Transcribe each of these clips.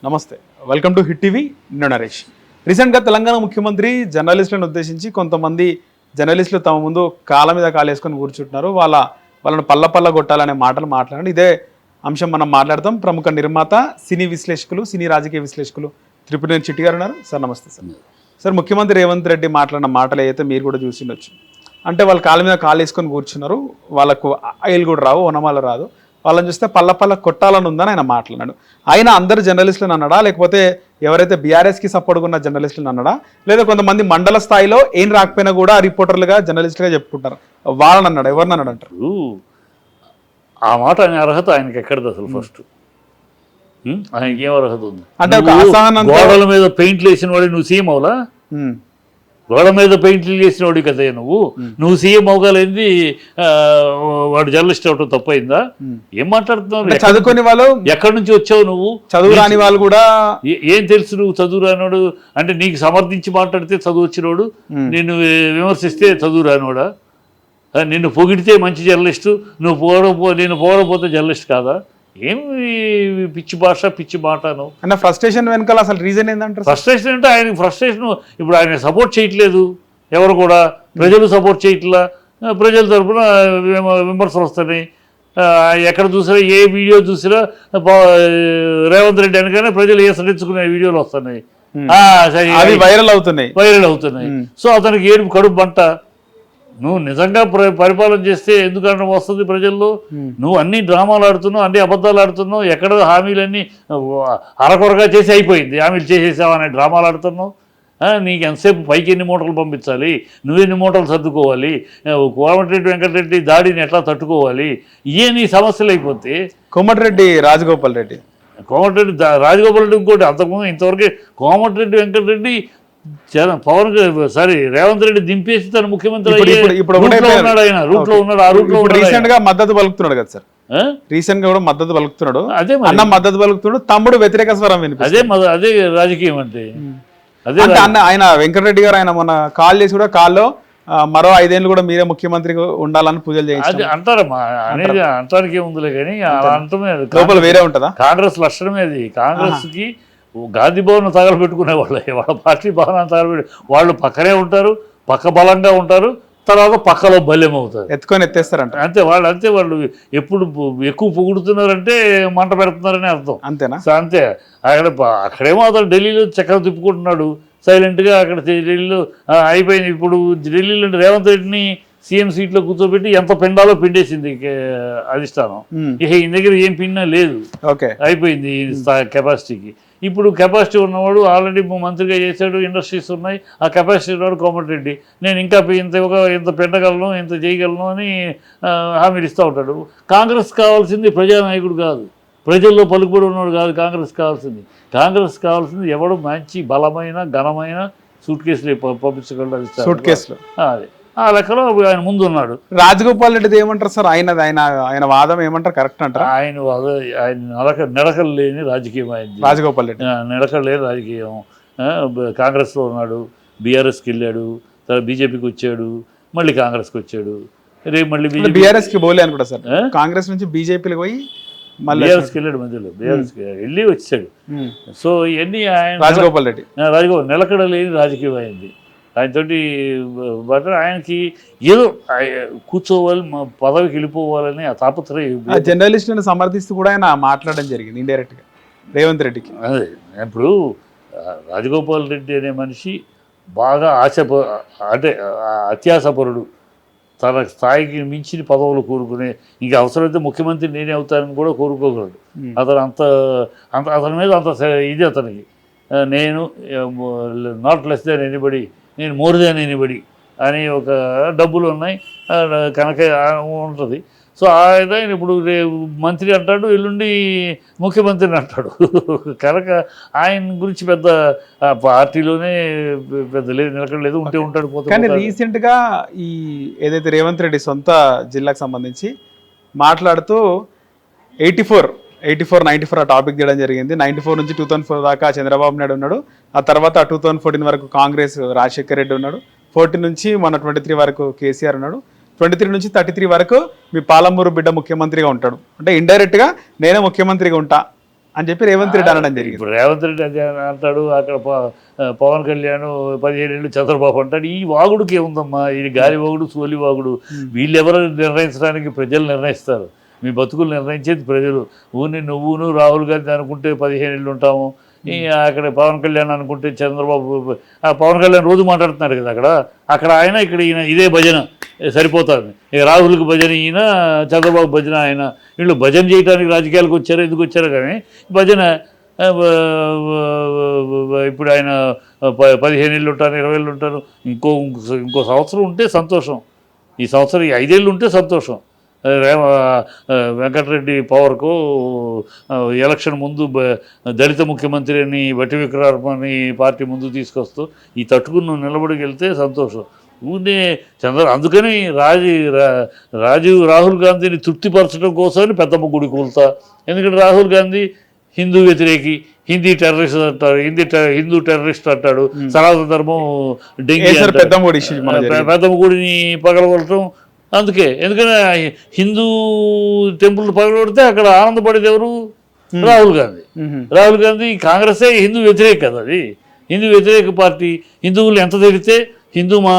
నమస్తే, welcome to hit TV. నేను నరేష్. రీసెంట్గా తెలంగాణ ముఖ్యమంత్రి జర్నలిస్టులను ఉద్దేశించి కొంతమంది జర్నలిస్టులు తమ ముందు కాళ్ళ మీద కాలేసుకొని కూర్చుంటున్నారు. వాళ్ళను పల్ల కొట్టాలనే మాటలు మాట్లాడండి. ఇదే అంశం మనం మాట్లాడతాం. ప్రముఖ నిర్మాత, సినీ విశ్లేషకులు, సినీ రాజకీయ విశ్లేషకులు త్రిపురేని చిట్టి గారు ఉన్నారు. సార్ నమస్తే. సార్, ముఖ్యమంత్రి రేవంత్ రెడ్డి మాట్లాడిన మాటలు అయితే మీరు కూడా చూసిండొచ్చు. అంటే వాళ్ళ కాళ్ళ మీద కాళ్ళు వేసుకొని కూర్చున్నారు, వాళ్ళకు ఆయిల్ కూడా రావు, వనమాల రాదు, వాళ్ళని చూస్తే పల్ల కొట్టాలని ఉందని ఆయన మాట్లాడాడు. ఆయన అందరు జర్నలిస్టులను అన్నాడా, లేకపోతే ఎవరైతే బీఆర్ఎస్కి సపోర్ట్గా ఉన్న జర్నలిస్టులను అన్నాడా, లేదా కొంతమంది మండల స్థాయిలో ఏం రాకపోయినా కూడా రిపోర్టర్లుగా జర్నలిస్టులుగా చెప్పుకుంటారు, వాళ్ళని అన్నాడు? ఎవరిని అన్నాడు అంటారు? ఆ మాట అనే అర్హత ఆయనకి ఎక్కడది అసలు? ఫస్ట్ ఆయనకి ఏం అర్హత ఉంది? అంటే ఒక అసహనం, గోడల మీద పెయింట్లు వేసిన వాడు నువ్వు సీఎం అవలా? గోడ మీద పెయింట్లు వేసిన వాడు కదా నువ్వు సీఎం అవగలేంది, వాడు జర్నలిస్ట్ అవటం తప్పైందా? ఏం మాట్లాడుతున్నావు? చదువుకుని వాళ్ళు ఎక్కడి నుంచి వచ్చావు నువ్వు? చదువు రాని వాళ్ళు కూడా ఏం తెలుసు నువ్వు చదువు రానివాడు అంటే? నీకు సమర్థించి మాట్లాడితే చదువు వచ్చినోడు, నిన్ను విమర్శిస్తే చదువు రానివాడా? నిన్ను పొగిడితే మంచి జర్నలిస్టు, నేను పోవకపోతే జర్నలిస్ట్ కాదా? ఏమి పిచ్చి భాష, పిచ్చి మాటను? అంటే ఫ్రస్ట్రేషన్ వెనకాల అసలు రీజన్ ఏంటంటారు? ఫ్రస్ట్రేషన్ అంటే ఆయన ఫ్రస్ట్రేషన్. ఇప్పుడు ఆయన సపోర్ట్ చేయట్లేదు ఎవరు కూడా, ప్రజలు సపోర్ట్ చేయట్లా, ప్రజల తరఫున విమర్శలు వస్తున్నాయి. ఎక్కడ చూసినా, ఏ వీడియో చూసినా రేవంత్ రెడ్డి అనగానే ప్రజలు ఏసరించుకునే వీడియోలు వస్తున్నాయి, వైరల్ అవుతున్నాయి. సో అతనికి ఏడుపు కడుపు మంట. నువ్వు నిజంగా పరిపాలన చేస్తే ఎందుకన్నా వస్తుంది ప్రజల్లో? నువ్వు అన్ని డ్రామాలు ఆడుతున్నావు, అన్ని అబద్ధాలు ఆడుతున్నావు, ఎక్కడ హామీలన్నీ అరకొరగా చేసి అయిపోయింది, హామీలు చేసేసావు అనే డ్రామాలు ఆడుతున్నావు. నీకు ఎంతసేపు పైకి ఎన్ని మూటలు పంపించాలి, నువ్వెన్ని మూటలు సర్దుకోవాలి, కోమటిరెడ్డి వెంకటరెడ్డి దాడిని ఎట్లా తట్టుకోవాలి, ఇవే నీ సమస్యలు అయిపోతే. కోమటిరెడ్డి రాజగోపాల్ రెడ్డి ఇంకోటి అంతకుముందు ఇంతవరకు కోమటిరెడ్డి వెంకటరెడ్డి పవన్ రేవంత్ రెడ్డి దింపేసి తన ముఖ్యమంత్రి ఉన్నాడు. ఆయన రూట్ లో ఉన్నాడు. ఆ రూట్ లో రీసెంట్ గా మద్దతు పలుకుతున్నాడు కదా సార్, రీసెంట్ గా కూడా మద్దతు పలుకుతున్నాడు. అదే అన్న మద్దతు పలుకుతున్నాడు, తమ్ముడు వ్యతిరేక స్వరం వినిపిస్తుంది. అదే రాజకీయం అంటే. అదే అన్న ఆయన వెంకటరెడ్డి గారు ఆయన మొన్న కాల్ చేసి కూడా కాల్లో మరో 5 ఏళ్ళు కూడా మీరే ముఖ్యమంత్రిగా ఉండాలని పూజలు చేయాలి అంటారమ్మా. అనేది అంటానికి ఏముందిలే కానీ అంటమే లోపల వేరే ఉంటుందా? కాంగ్రెస్ లక్షణమే అది. కాంగ్రెస్ కి గాంధీ భవన్ తగలబెట్టుకునే వాళ్ళ పార్టీ భవనాన్ని తగలబెట్టి వాళ్ళు పక్కనే ఉంటారు, పక్క బలంగా ఉంటారు, తర్వాత పక్కలో బల్యం అవుతారు, ఎత్తుకొని ఎత్తేస్తారంట. అంతే వాళ్ళు ఎప్పుడు ఎక్కువ పొగుడుతున్నారంటే మంట పెడుతున్నారని అర్థం. అంతేనా? అంతే. అక్కడేమో అతను ఢిల్లీలో చక్కెర తిప్పుకుంటున్నాడు సైలెంట్గా. అక్కడ ఢిల్లీలో అయిపోయింది. ఇప్పుడు ఢిల్లీలో రేవంత్ రెడ్డిని సీఎం సీట్లో కూర్చోబెట్టి ఎంత పిండాలో పిండేసింది అధిష్టానం. ఇక ఈ దగ్గర ఏం పిండా లేదు, అయిపోయింది కెపాసిటీకి. ఇప్పుడు కెపాసిటీ ఉన్నవాడు ఆల్రెడీ మంత్రిగా చేశాడు, ఇండస్ట్రీస్ ఉన్నాయి, ఆ కెపాసిటీ ఉన్నవాడు కోమటిరెడ్డి. నేను ఇంకా ఇంత పెట్టగలను, ఇంత చేయగలను అని హామీలు ఇస్తూ ఉంటాడు. కాంగ్రెస్ కావాల్సింది ప్రజానాయకుడు కాదు, ప్రజల్లో పలుకుబడి ఉన్నవాడు కాదు కాంగ్రెస్ కావాల్సింది. కాంగ్రెస్ కావాల్సింది ఎవడు మంచి బలమైన ఘనమైన సూట్ కేసులు పంపించగలడు. సూట్ కేసులు అదే ఆ లెక్కలో ఆయన ముందు ఉన్నాడు. రాజగోపాల్ రెడ్డి ఏమంటారు సార్? ఆయన వాదం ఏమంటారు? కరెక్ట్ అంటారు? ఆయన నిడకలు లేని రాజకీయం అయింది. రాజగోపాల్ రెడ్డి నిడకలు లేని రాజకీయం. కాంగ్రెస్లో ఉన్నాడు, బీఆర్ఎస్కి వెళ్ళాడు, తర్వాత బీజేపీకి వచ్చాడు, మళ్ళీ కాంగ్రెస్కి వచ్చాడు, రేపు మళ్ళీ బీఆర్ఎస్కి పోలే అనుకుంటా సార్. కాంగ్రెస్ నుంచి బీజేపీకి పోయి మళ్ళీ బీఆర్ఎస్కి వెళ్ళాడు, మధ్యలో బీఆర్ఎస్కి వెళ్ళి వచ్చాడు. సో ఇవన్నీ ఆయన రాజగోపాల్ రెడ్డి నిలకడ లేని రాజకీయం అయింది. ఆయనతోటి బట్ ఆయనకి ఏదో కూర్చోవాలి, పదవికి వెళ్ళిపోవాలని ఆ తాపత్రయం. జర్నలిస్టులను సమర్థిస్తూ కూడా ఆయన మాట్లాడడం జరిగింది ఇండైరెక్ట్ గా రేవంత్ రెడ్డికి. అదే ఇప్పుడు రాజగోపాల్ రెడ్డి అనే మనిషి బాగా అంటే అత్యాసపరుడు, తన స్థాయికి మించిన పదవులు కోరుకునే, ఇంకా అవసరమైతే ముఖ్యమంత్రి నేనే అవుతానని కూడా కోరుకోగలడు. అతని మీద అంత ఇది అతనికి. నేను నాట్ లెస్ దాన్ ఎనీబడి, నేను మోర్ దాన్ ఎనీబడి అని ఒక డబ్బులు ఉన్నాయి కనుక ఉంటుంది. సో ఆయన ఇప్పుడు మంత్రి అంటాడు, ఎల్లుండి ముఖ్యమంత్రిని అంటాడు. కనుక ఆయన గురించి పెద్ద పార్టీలోనే పెద్ద లేదు, నిలకడలేదు, ఉంటే ఉంటాడు, పోతే. కానీ రీసెంట్గా ఈ ఏదైతే రేవంత్ రెడ్డి సొంత జిల్లాకు సంబంధించి మాట్లాడుతూ 94 ఆ టాపిక్ చేయడం జరిగింది. 94 నుంచి 2004 దాకా చంద్రబాబు నాయుడు ఉన్నాడు, ఆ తర్వాత 2014 వరకు కాంగ్రెస్ రాజశేఖర్ రెడ్డి ఉన్నాడు, 14 నుంచి మన 23 వరకు కేసీఆర్ ఉన్నాడు, 23 నుంచి 33 వరకు మీ పాలమూరు బిడ్డ ముఖ్యమంత్రిగా ఉంటాడు. అంటే ఇండైరెక్ట్గా నేనే ముఖ్యమంత్రిగా ఉంటా అని చెప్పి రేవంత్ రెడ్డి అనడం జరిగింది. ఇప్పుడు రేవంత్ రెడ్డి అది అంటాడు, అక్కడ పవన్ కళ్యాణ్ 17 ఏళ్ళు చంద్రబాబు అంటాడు. ఈ వాగుడికి ఏముందమ్మా, ఈ గాలి వాగుడు సోలి వాగుడు. వీళ్ళెవరు నిర్ణయించడానికి ప్రజలు నిర్ణయిస్తారు. మీ బతుకులు నిర్ణయించేది ప్రజలు. నువ్వును రాహుల్ గాంధీ అనుకుంటే 15 ఏళ్ళు ఉంటాము, అక్కడ పవన్ కళ్యాణ్ అనుకుంటే చంద్రబాబు. పవన్ కళ్యాణ్ రోజు మాట్లాడుతున్నారు కదా అక్కడ ఆయన, ఇక్కడ ఈయన, ఇదే భజన సరిపోతుంది. ఇక రాహుల్కి భజన ఈయన, చంద్రబాబు భజన ఆయన. వీళ్ళు భజన చేయడానికి రాజకీయాలకు వచ్చారో ఎందుకు వచ్చారో కానీ భజన. ఇప్పుడు ఆయన 15 ఏళ్ళు ఉంటారు, 20 ఏళ్ళు ఉంటారు. ఇంకో సంవత్సరం ఉంటే సంతోషం. ఈ సంవత్సరం 5 ఏళ్ళు ఉంటే సంతోషం. వెంకటరెడ్డి పవర్కు ఎలక్షన్ ముందు దళిత ముఖ్యమంత్రి అని బట్టి విక్రమార్కని పార్టీ ముందు తీసుకొస్తూ ఈ తట్టుకుని నిలబడికి వెళ్తే సంతోషం. ఊనే అందుకని రాహుల్ గాంధీని తృప్తిపరచడం కోసమని పెద్దమ్మ గుడి కూల్తా. ఎందుకంటే రాహుల్ గాంధీ హిందూ వ్యతిరేకి, టెర్రరిస్ట్ అంటాడు, హిందూ టెర్రరిస్ట్ అంటాడు. సనాతన ధర్మం డెంగీ, పెద్దమ్మ గుడిని పగలగొట్టడం. అందుకే ఎందుకంటే హిందూ టెంపుల్ పగలగొడితే అక్కడ ఆనందపడేది ఎవరు? రాహుల్ గాంధీ. రాహుల్ గాంధీ కాంగ్రెసే హిందూ వ్యతిరేక కదా, అది హిందూ వ్యతిరేక పార్టీ. హిందువులు ఎంత తిడితే, హిందూ మా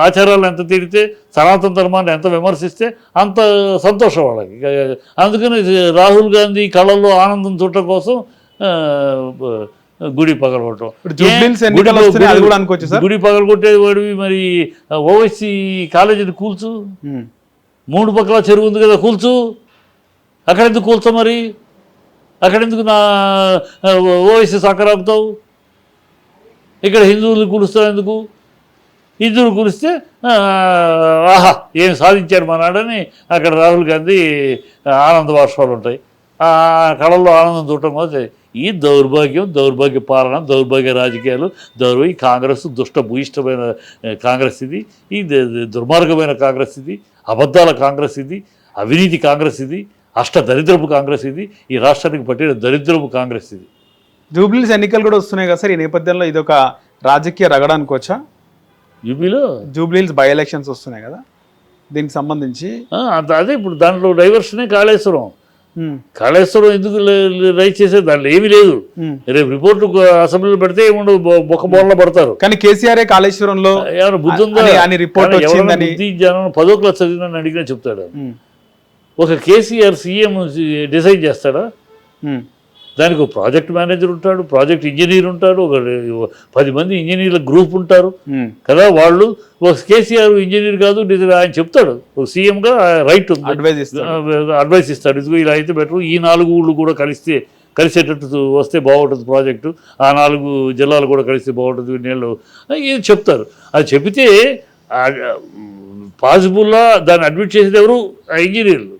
ఆచారాలు ఎంత తిడితే, సనాతన ధర్మాన్ని ఎంత విమర్శిస్తే అంత సంతోషం వాళ్ళకి. అందుకని రాహుల్ గాంధీ కళల్లో ఆనందం చూడటం కోసం గుడి పగలగొట్టడం. గుడి పగలగొట్టే వాడివి మరి ఓవైసీ కాలేజీని కూల్చు. 3 పక్కల చెరువు ఉంది కదా, కూల్చు. అక్కడెందుకు కూల్చా మరి? అక్కడెందుకు నా ఓవైసీ సక్కరాకుతావు? ఇక్కడ హిందువులు కూలుస్తావు ఎందుకు? హిందువులు కూలిస్తే ఆహా ఏం సాధించారు మా నాడని అక్కడ రాహుల్ గాంధీ ఆనంద బాష్పాలు ఉంటాయి. ఆ కళల్లో ఆనందం చూడటం కోసం ఈ దౌర్భాగ్య పాలన, దౌర్భాగ్య రాజకీయాలు, ఈ కాంగ్రెస్ దుష్ట భూయిష్టమైన కాంగ్రెస్ ఇది, ఈ దుర్మార్గమైన కాంగ్రెస్ ఇది, అబద్ధాల కాంగ్రెస్ ఇది, అవినీతి కాంగ్రెస్ ఇది, దరిద్రపు కాంగ్రెస్ ఇది, ఈ రాష్ట్రానికి పట్టిన దరిద్రపు కాంగ్రెస్ ఇది. జూబ్లీస్ ఎన్నికలు కూడా వస్తున్నాయి కదా సార్, ఈ నేపథ్యంలో ఇది ఒక రాజకీయ రగడ అనుకోవచ్చా? యూపీలో జూబ్లీస్ బై ఎలక్షన్స్ వస్తున్నాయి కదా, దీనికి సంబంధించి అదే ఇప్పుడు దాంట్లో డైవర్షనే కాళేశ్వరం ఎందుకు రైట్ చేసే, దాంట్లో ఏమీ లేదు. రేపు రిపోర్టు అసెంబ్లీలో పెడితే ఏముండదు, బొక్క బోర్ల పడతారు. కానీ కేసీఆర్ కాళేశ్వరంలో ఏమైనా బుద్ధి ఉందా? బుద్ధి జనం 10వ క్లాస్ చదివిన అడిగినా చెప్తాడు. ఒక కేసీఆర్ సీఎం డిసైడ్ చేస్తాడా? దానికి ఒక ప్రాజెక్ట్ మేనేజర్ ఉంటాడు, ప్రాజెక్ట్ ఇంజనీర్ ఉంటాడు, ఒక 10 మంది ఇంజనీర్ల గ్రూప్ ఉంటారు కదా. వాళ్ళు ఒక కేసీఆర్ ఇంజనీర్ కాదు, ఆయన చెప్తాడు. ఒక సీఎంగా రైట్ ఉంది, అడ్వైస్ ఇస్తాడు. ఇదిగో ఇలా అయితే బెటర్, ఈ 4 ఊళ్ళు కూడా కలిసేటట్టు వస్తే బాగుంటుంది ప్రాజెక్టు, ఆ 4 జిల్లాలు కూడా కలిస్తే బాగుంటుంది నీళ్ళు, ఇది చెప్తారు. అది చెబితే పాసిబుల్లా దాన్ని అడ్మిట్ చేసేది ఎవరు? ఆ ఇంజనీర్లు.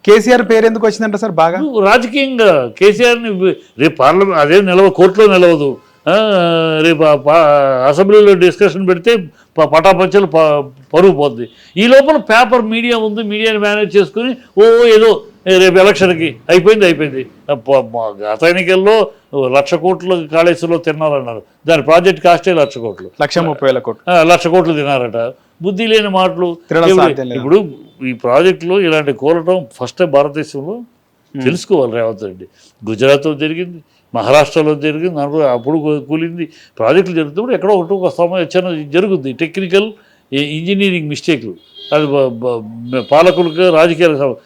కేసీఆర్ పేరు ఎందుకు వచ్చిందంట సార్? బాగా రాజకీయంగా కేసీఆర్ని రేపు పార్లమెంట్ అదే కోర్టులో నిలవదు, రేపు అసెంబ్లీలో డిస్కషన్ పెడితే పటాపంచలు పరుగు పోద్ది. ఈ లోపల పేపర్ మీడియా ఉంది, మీడియాని మేనేజ్ చేసుకుని ఏదో రేపు ఎలక్షన్కి అయిపోయింది. గత ఎన్నికల్లో 1,00,000 కోట్లు కాళేశ్వరంలో తిన్నారన్నారు. దాని ప్రాజెక్ట్ కాస్టే 1,00,000 కోట్లు, 1,30,000 కోట్లు, 1,00,000 కోట్లు తిన్నారట. బుద్ధి లేని మాటలు. ఇప్పుడు ఈ ప్రాజెక్టులో ఇలాంటి కూలటం ఫస్ట్ టైం భారతదేశంలో తెలుసుకోవాలి రేవంత్ రెడ్డి. గుజరాత్లో జరిగింది, మహారాష్ట్రలో జరిగింది, అప్పుడు కూలింది. ప్రాజెక్టులు జరుగుతున్నప్పుడు ఎక్కడో ఒక సమయం జరుగుతుంది, టెక్నికల్ ఇంజనీరింగ్ మిస్టేక్లు. అది పాలకులకు రాజకీయాలకు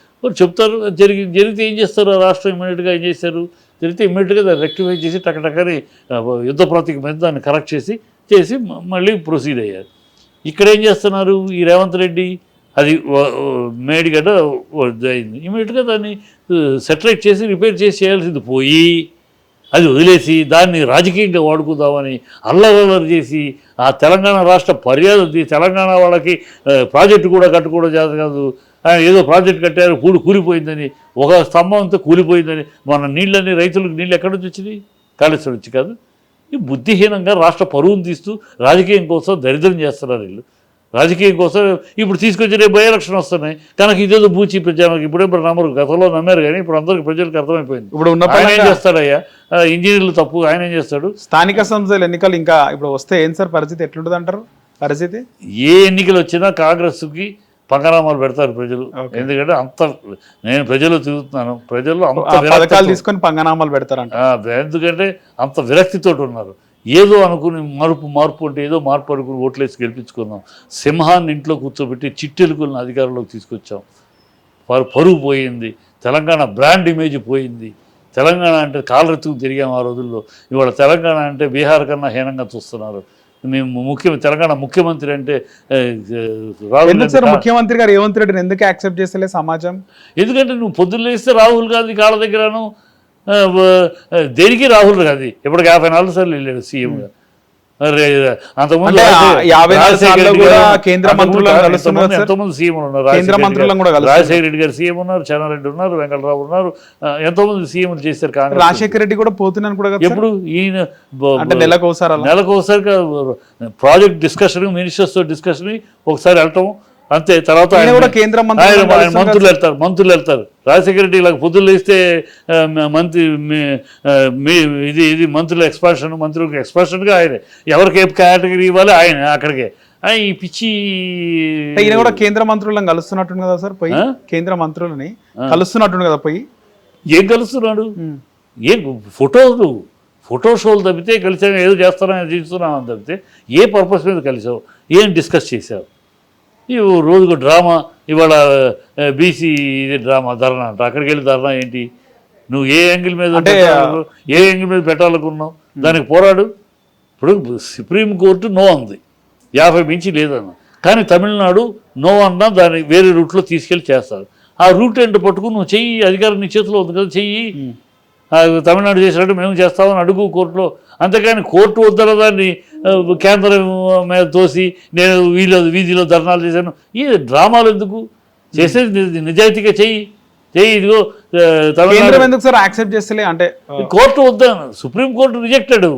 చెప్తారు. జరిగితే ఏం చేస్తారు? రాష్ట్రం ఇమ్మీడియట్గా ఏం చేశారు? జరిగితే ఇమ్మీడియట్గా దాన్ని రెక్టిఫై చేసి టకటకని యుద్ధ ప్రాతిక మీద దాన్ని కరెక్ట్ చేసి మళ్ళీ ప్రొసీడ్ అయ్యారు. ఇక్కడ ఏం చేస్తున్నారు ఈ రేవంత్ రెడ్డి? అది మేడిగడ్డ అయింది, ఇమీడియట్గా దాన్ని సెటిలైట్ చేసి రిపేర్ చేయాల్సింది పోయి అది వదిలేసి దాన్ని రాజకీయంగా వాడుకుందామని అల్లరల్లరి చేసి ఆ తెలంగాణ రాష్ట్ర మర్యాద తెలంగాణ వాళ్ళకి ప్రాజెక్టు కూడా కట్టుకోవడం చేత కాదు, ఏదో ప్రాజెక్ట్ కట్టారు కూలిపోయిందని, ఒక స్తంభం అంతా కూలిపోయిందని. మన నీళ్ళని రైతులకు నీళ్ళు ఎక్కడి నుంచి వచ్చినాయి? కాళేశ్వరం నుంచి కాదు. ఈ బుద్ధిహీనంగా రాష్ట్ర పరువును తీస్తూ రాజకీయం కోసం దరిద్రం చేస్తున్నారు వీళ్ళు. రాజకీయం కోసం ఇప్పుడు తీసుకొచ్చి రేపు బై ఎలక్షన్ వస్తున్నాయి కనుక ఇదేదో బూచి ప్రజలకు ఇప్పుడే నమ్మరు, గతంలో నమ్మారు కానీ ఇప్పుడు అందరికి ప్రజలకు అర్థమైపోయింది. ఇప్పుడు ఆయన ఏం చేస్తాడయ్యా? ఇంజనీర్లు తప్పు, ఆయన ఏం చేస్తాడు? స్థానిక సంస్థల ఎన్నికలు ఇంకా ఇప్పుడు వస్తే ఏం సార్ పరిస్థితి ఎట్లుంటుంది అంటారు? పరిస్థితి ఏ ఎన్నికలు వచ్చినా కాంగ్రెస్కి పంగనామాలు పెడతారు ప్రజలు. ఎందుకంటే అంత నేను ప్రజలు తిరుగుతున్నాను, ప్రజల్లో అంత పథకాలు తీసుకొని పంగనామాలు పెడతారంట. ఎందుకంటే అంత విరక్తితోటి ఉన్నారు. ఏదో అనుకుని మార్పు అంటే ఏదో మార్పు అనుకుని ఓట్లేసి గెలిపించుకున్నాం. సింహాన్ని ఇంట్లో కూర్చోబెట్టి చిట్టెలుకులను అధికారంలోకి తీసుకొచ్చాం. వారు పరువు పోయింది, తెలంగాణ బ్రాండ్ ఇమేజ్ పోయింది. తెలంగాణ అంటే కాలరెత్తుకు తిరిగాము ఆ రోజుల్లో. ఇవాళ తెలంగాణ అంటే బీహార్ కన్నా హీనంగా చూస్తున్నారు. మేము తెలంగాణ ముఖ్యమంత్రి అంటే ముఖ్యమంత్రి గారు రేవంత్ రెడ్డిని ఎందుకు యాక్సెప్ట్ చేస్తలే సమాజం? ఎందుకంటే నువ్వు పొద్దున్న లేస్తే రాహుల్ గాంధీ కాళ్ళ దగ్గరను దేనికి రాహుల్ గాంధీ ఇప్పటికి 54 సార్లు వెళ్ళాడు సీఎంగా. అంతకుముందు ఎంతోమంది సీఎంలు ఉన్నారు. రాజశేఖర రెడ్డి గారు సీఎం ఉన్నారు, చెన్నారెడ్డి ఉన్నారు, వెంకటరావు ఉన్నారు, ఎంతోమంది సీఎంలు చేశారు కాంగ్రెస్. రాజశేఖర రెడ్డి కూడా పోతున్నాను కూడా ఎప్పుడు ఈయన నెలకోసారి ప్రాజెక్ట్ డిస్కషన్, మినిస్టర్స్ తో డిస్కషన్ ఒకసారి వెళ్ళటం అంతే. తర్వాత మంత్రులు వెళ్తారు. రాజశేఖర రెడ్డి ఇలా పొద్దులు వేస్తే మంత్రి ఇది మంత్రుల ఎక్స్పాన్షన్, మంత్రులకు ఎక్స్పాన్షన్గా ఆయన ఎవరికి ఏ కేటగిరీ ఇవ్వాలి ఆయన అక్కడికే. ఈ పిచ్చి ఈయన కూడా కేంద్ర మంత్రులను కలుస్తున్నట్టు కదా సార్, పోయి కేంద్ర మంత్రులని కలుస్తున్నట్టు కదా పోయి. ఏం కలుస్తున్నాడు? ఏం ఫోటో షోలు తప్పితే కలిసాము, ఏదో చేస్తున్నామని తప్పితే ఏ పర్పస్ మీద కలిసావు, ఏం డిస్కస్ చేసావు? రోజుకు డ్రామా. ఇవాళ బీసీ ఇది డ్రామా, ధర్నా అంట. అక్కడికి వెళ్ళి ధర్నా ఏంటి? నువ్వు ఏ యాంగిల్ మీద పెట్టాలనుకున్నావు దానికి పోరాడు. ఇప్పుడు సుప్రీంకోర్టు నో అంది, 50 మించి లేదన్న. కానీ తమిళనాడు నో అన్నా దాన్ని వేరే రూట్లో తీసుకెళ్ళి చేస్తారు. ఆ రూట్ ఏంటో పట్టుకుని నువ్వు చెయ్యి, అధికారం నీ చేతిలో ఉంది కదా, చెయ్యి. తమిళనాడు చేసినట్టు మేము చేస్తామని అడుగు కోర్టులో. అంతేకాని కోర్టు వద్దర దాన్ని కేంద్రం మీద తోసి నేను వీధిలో ధర్నాలు చేశాను, ఈ డ్రామాలు ఎందుకు? చేసేది నిజాయితీగా చెయ్యి. ఇదిగో కోర్టు వద్దా, సుప్రీంకోర్టు రిజెక్టెడ్.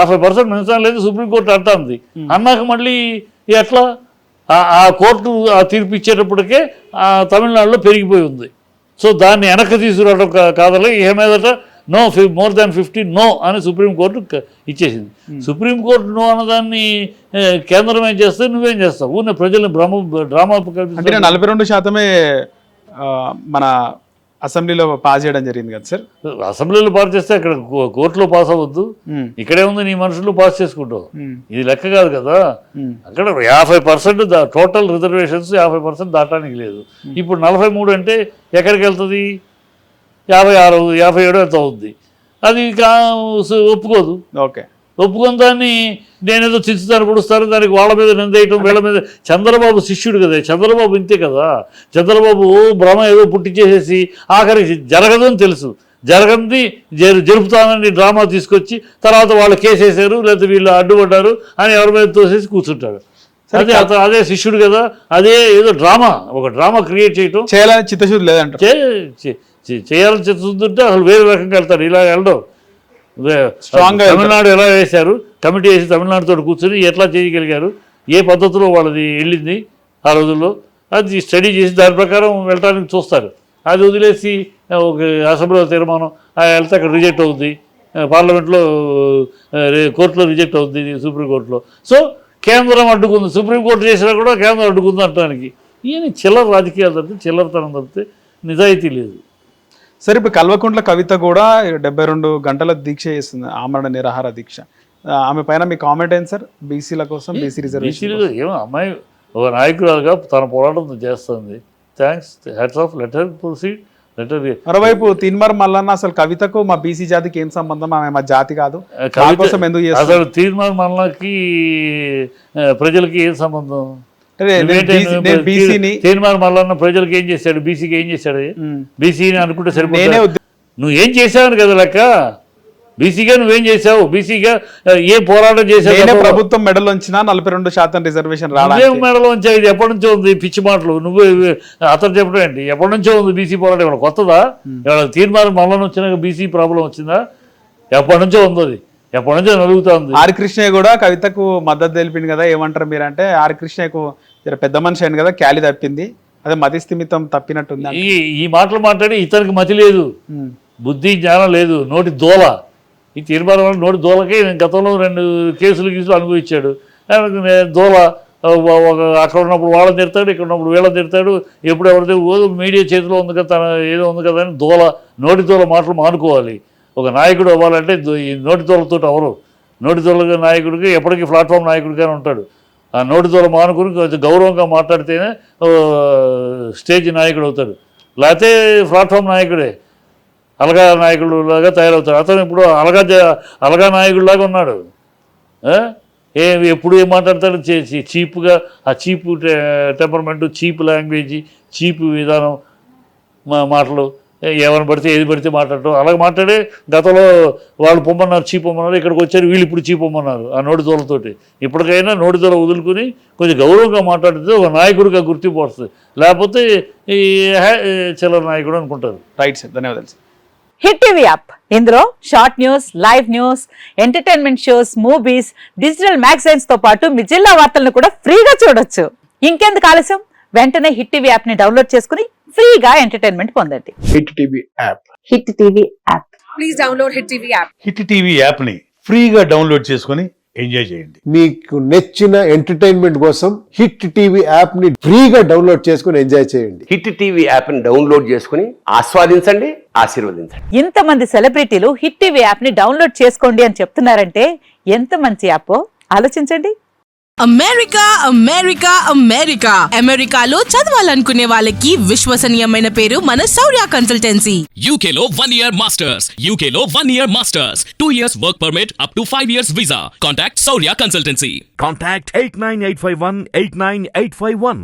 50% మిగతా లేదు సుప్రీంకోర్టు అంటుంది. అన్నాక మళ్ళీ ఎట్లా? ఆ కోర్టు ఆ తీర్పు ఇచ్చేటప్పటికే తమిళనాడులో పెరిగిపోయి ఉంది. సో దాన్ని వెనక్కి తీసుకురావడం కాదని ఏమేదట నో మోర్ దాన్ 50 నో అని సుప్రీంకోర్టు ఇచ్చేసింది. సుప్రీంకోర్టు నో అన్నదాన్ని కేంద్రం ఏం చేస్తే నువ్వేం చేస్తావు? ఊరిని ప్రజల్ని డ్రామా 42% మన అసెంబ్లీలో పాస్ చేయడం జరిగింది కదా సార్. అసెంబ్లీలో పాస్ చేస్తే అక్కడ కోర్టులో పాస్ అవ్వద్దు, ఇక్కడే ఉంది నీ మనుషులు పాస్ చేసుకుంటావు. ఇది లెక్క కాదు కదా. అక్కడ 50% టోటల్ రిజర్వేషన్స్ 50% దాటానికి లేదు. ఇప్పుడు 43 అంటే ఎక్కడికి వెళ్తుంది? 56, 57 ఎంత అవుద్ది? అది ఒప్పుకోదు. ఒప్పుకొని దాన్ని నేనేదో చిచ్చుతాను పొడుస్తాను, దానికి వాళ్ళ మీద నిందేయటం, వీళ్ళ మీద. చంద్రబాబు శిష్యుడు కదా, చంద్రబాబు ఇంతే కదా. చంద్రబాబు భ్రమ ఏదో పుట్టించేసేసి ఆఖరికి జరగదని తెలుసు, జరగంది జరుపుతానని డ్రామా తీసుకొచ్చి తర్వాత వాళ్ళు కేసేసారు లేదా వీళ్ళు అడ్డుపడ్డారు అని ఎవరి మీద తోసేసి కూర్చుంటాడు. అదే శిష్యుడు కదా. అదే ఏదో ఒక డ్రామా క్రియేట్ చేయటం. చేయాలని చిత్తశుద్ధి లేదంట. చేయాలని చిత్తశుద్ధి ఉంటే అసలు వేరే రకంగా వెళ్తారు, ఇలా వెళ్ళడం. తమిళనాడు ఎలా వేశారు, కమిటీ వేసి తమిళనాడుతో కూర్చొని ఎట్లా చేయగలిగారు, ఏ పద్ధతిలో వాళ్ళది వెళ్ళింది ఆ రోజుల్లో, అది స్టడీ చేసి దాని ప్రకారం వెళ్ళడానికి చూస్తారు. అది వదిలేసి ఒక అసెంబ్లీలో తీర్మానం వెళ్తే అక్కడ రిజెక్ట్ అవుద్ది, పార్లమెంట్లో కోర్టులో రిజెక్ట్ అవుద్ది, సుప్రీంకోర్టులో. సో కేంద్రం అడ్డుకుంది, సుప్రీంకోర్టు చేసినా కూడా కేంద్రం అడ్డుకుంది అంటానికి. ఈయన చిల్లర రాజకీయాలు తప్పితే, చిల్లరతనం తప్పితే నిజాయితీ లేదు. సరే, ఇప్పుడు కల్వకుంట్ల కవిత కూడా 72 గంటల దీక్ష చేస్తుంది, ఆమరణ నిరాహార దీక్ష. ఆమె పైన మీ కామెంట్ ఏంటి సార్? బీసీల కోసం, బీసీ రిజర్వేషన్. ఏమో అమ్మాయి ఒక నాయకురాలుగా తన పోరాటం చేస్తుంది. Thanks, hats off, letter proceed. మరోవైపు తీన్మార్ మల్లన్న అసలు కవితకు మా బీసీ జాతికి ఏం సంబంధం, ఆమె మా జాతి కాదు, కోసం ఎందుకు చేస్తారు? అసలు తీన్మార్ మల్లన్నకి ప్రజలకి ఏం సంబంధం? తీర్మానం మల్లన్న ప్రజలకు ఏం చేశాడు, బీసీకి ఏం చేశాడు? బీసీని అనుకుంటే సరిపోతుంది. నువ్వు ఏం చేసావని కదా లెక్క. బీసీగా నువ్వేం చేసావు? బీసీగా ఏ పోరాటం చేసావు? ప్రభుత్వం మెడల్ ఉంచినా 42% రిజర్వేషన్ మెడల్ ఉంచా. ఇది ఎప్పటి నుంచో ఉంది, పిచ్చి మాటలు నువ్వు అతను చెప్పడం ఏంటి? ఎప్పటి నుంచో ఉంది బీసీ పోరాటం, ఇవాళ కొత్తదా? ఇవాళ తీర్మానం మల్లన్న వచ్చినాక బీసీ ప్రాబ్లం వచ్చిందా? ఎప్పటి నుంచో ఉంది, అది ఎప్పటి నుంచో నలుగుతా ఉంది. ఆర్ కృష్ణయ్య కూడా కవితకు మద్దతు తెలిపింది కదా, ఏమంటారు మీరంటే? ఆర్ కృష్ణయ్యకు పెద్ద మనిషి అయింది కదా, క్యాలీ తప్పింది, అదే మతి స్థిమితం తప్పినట్టుంది. ఈ మాటలు మాట్లాడి ఇతనికి మతి లేదు, బుద్ధి జ్ఞానం లేదు, నోటి దోల. ఈ తీర్మానం నోటి దోలకే గతంలో 2 కేసులు అనుభవించాడు. దోల అక్కడ ఉన్నప్పుడు వాళ్ళని తిడతాడు, ఇక్కడ ఉన్నప్పుడు వీళ్ళని తిడతాడు. ఎప్పుడు ఎవరితో మీడియా చేతిలో ఉంది కదా, తన ఏదో ఉంది కదా అని నోటి దూల మాటలు మానుకోవాలి. ఒక నాయకుడు అవ్వాలంటే ఈ నోటి దూలతో అవరు. నోటి దూల నాయకుడికి ఎప్పటికీ ప్లాట్ఫామ్ నాయకుడిగానే ఉంటాడు. ఆ నోటి దూల మానుకుని కొంచెం గౌరవంగా మాట్లాడితేనే స్టేజ్ నాయకుడు అవుతాడు. లేకపోతే ప్లాట్ఫామ్ నాయకుడే అలగా నాయకుడు లాగా తయారవుతాడు. అతను ఇప్పుడు అలగా నాయకుడిలాగా ఉన్నాడు. ఎప్పుడు ఏం మాట్లాడతాడు, చీప్గా, ఆ cheap temperament, cheap language, cheap విధానం, మాటలు, ఏమైనా పడితే ఏది పడితే మాట్లాడటం. అలాగే మాట్లాడే గతంలో వాళ్ళు పొమ్మన్నారు, చీప్ పొమ్మన్నారు, ఇక్కడికి వచ్చారు వీళ్ళు ఇప్పుడు చీప్ పొమ్మన్నారు ఆ నోటి దూలతోటి. ఇప్పటికైనా నోటి దూల వదులుకుని కొంచెం గౌరవంగా మాట్లాడితే ఒక నాయకుడిగా గుర్తింపు వస్తుంది. లేకపోతే ఈ చిల్లర నాయకుడు అనుకుంటారు. రైట్ సార్, ధన్యవాదాలు సార్. హిట్ టీవీ యాప్, ఇందులో short news, live news, entertainment shows, movies, digital magazines తో పాటు మీ జిల్లా వార్తలను కూడా ఫ్రీగా చూడొచ్చు. ఇంకెందుకు ఆలస్యం, వెంటనే హిట్ టీవీ యాప్ ని డౌన్లోడ్ చేసుకుని ఫ్రీగా ఎంటర్టైన్మెంట్ పొందండి. Hit TV app. Hit TV app. Please download Hit TV app. Hit TV యాప్ని ఫ్రీగా డౌన్లోడ్ చేసుకొని ఎంజాయ్ చేయండి. మీకు నచ్చిన ఎంటర్టైన్మెంట్ కోసం హిట్ టీవీ యాప్ ని ఫ్రీగా డౌన్లోడ్ చేసుకుని ఎంజాయ్ చేయండి. హిట్ టీవీ యాప్ని డౌన్లోడ్ చేసుకుని ఆస్వాదించండి, ఆశీర్వదించండి. ఇంతమంది సెలబ్రిటీలు హిట్ టీవీ యాప్ ని డౌన్లోడ్ చేసుకోండి అని చెప్తున్నారంటే ఎంత మంచి యాప్ ఆలోచించండి. అమెరికా అమెరికా అమెరికా అమెరికాలో చదవాలనుకునే వాళ్ళకి విశ్వసనీయమైన పేరు మన శౌర్య కన్సల్టెన్సీ. UK లో 1 year masters, UK లో 1 year masters, 2 years work permit up to 5 years visa. Contact Saurya Consultancy. Contact 89851 89851.